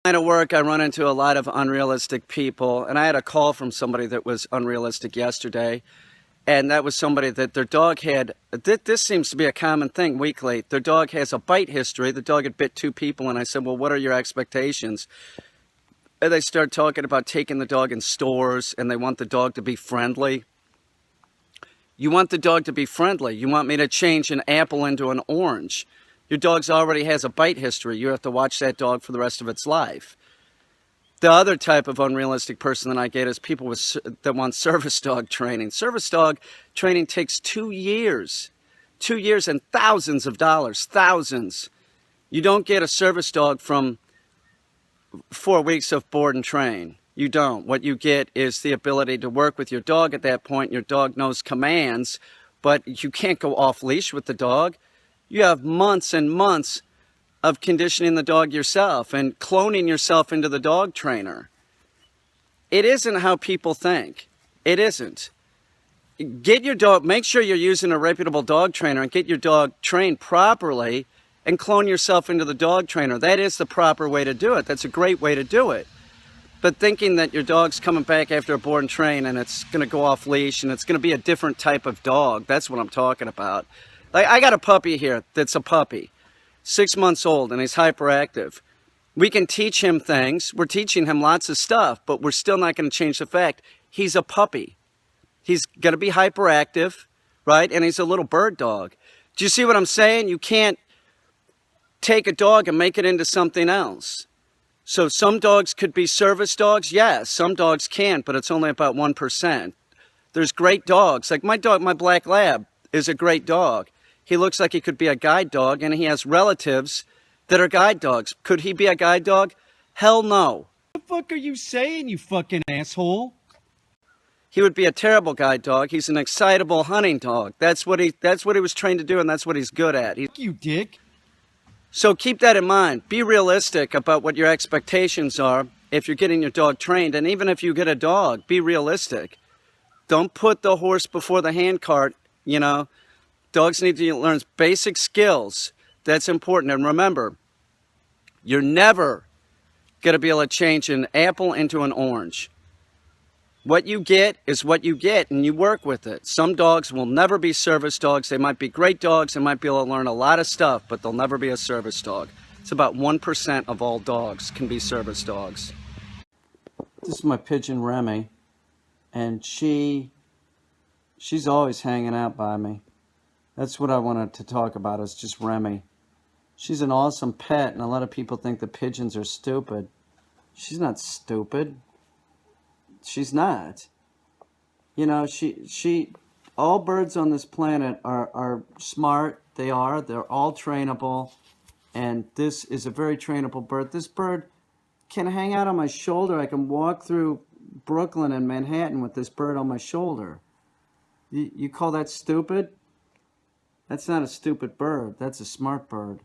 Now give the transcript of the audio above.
Line of work, I run into a lot of unrealistic people, and I had a call from somebody that was unrealistic yesterday, and that was somebody that their dog had, this seems to be a common thing weekly, their dog has a bite history. The dog had bit 2 people, and I said, well, what are your expectations? And they start talking about taking the dog in stores, and they want the dog to be friendly. You want the dog to be friendly. You want me to change an apple into an orange. Your dog already has a bite history. You have to watch that dog for the rest of its life. The other type of unrealistic person that I get is people that want service dog training. Service dog training takes 2 years. 2 years and thousands of dollars. Thousands. You don't get a service dog from 4 weeks of board and train. You don't. What you get is the ability to work with your dog at that point. Your dog knows commands, but you can't go off leash with the dog. You have months and months of conditioning the dog yourself and cloning yourself into the dog trainer. It isn't how people think. It isn't. Get your dog, make sure you're using a reputable dog trainer and get your dog trained properly and clone yourself into the dog trainer. That is the proper way to do it. That's a great way to do it. But thinking that your dog's coming back after a board and train and it's going to go off leash and it's going to be a different type of dog, that's what I'm talking about. Like, I got a puppy here that's a puppy, 6 months old, and he's hyperactive. We can teach him things. We're teaching him lots of stuff, but we're still not going to change the fact he's a puppy. He's going to be hyperactive, right? And he's a little bird dog. Do you see what I'm saying? You can't take a dog and make it into something else. So some dogs could be service dogs. Yes, some dogs can, but it's only about 1%. There's great dogs. Like my dog, my black lab, is a great dog. He looks like he could be a guide dog, and he has relatives that are guide dogs. Could he be a guide dog? Hell no. What the fuck are you saying, you fucking asshole? He would be a terrible guide dog. He's an excitable hunting dog. That's what he was trained to do, and that's what he's good at. Fuck you, dick. So keep that in mind. Be realistic about what your expectations are if you're getting your dog trained. And even if you get a dog, be realistic. Don't put the horse before the handcart, you know. Dogs need to learn basic skills. That's important. And remember, you're never going to be able to change an apple into an orange. What you get is what you get, and you work with it. Some dogs will never be service dogs. They might be great dogs. They might be able to learn a lot of stuff, but they'll never be a service dog. It's about 1% of all dogs can be service dogs. This is my pigeon Remy, and she's always hanging out by me. That's what I wanted to talk about, is just Remy. She's an awesome pet, and a lot of people think the pigeons are stupid. She's not stupid. She's not. You know, all birds on this planet are smart. They're all trainable, and this is a very trainable bird. This bird can hang out on my shoulder. I can walk through Brooklyn and Manhattan with this bird on my shoulder. You call that stupid? That's not a stupid bird. That's a smart bird.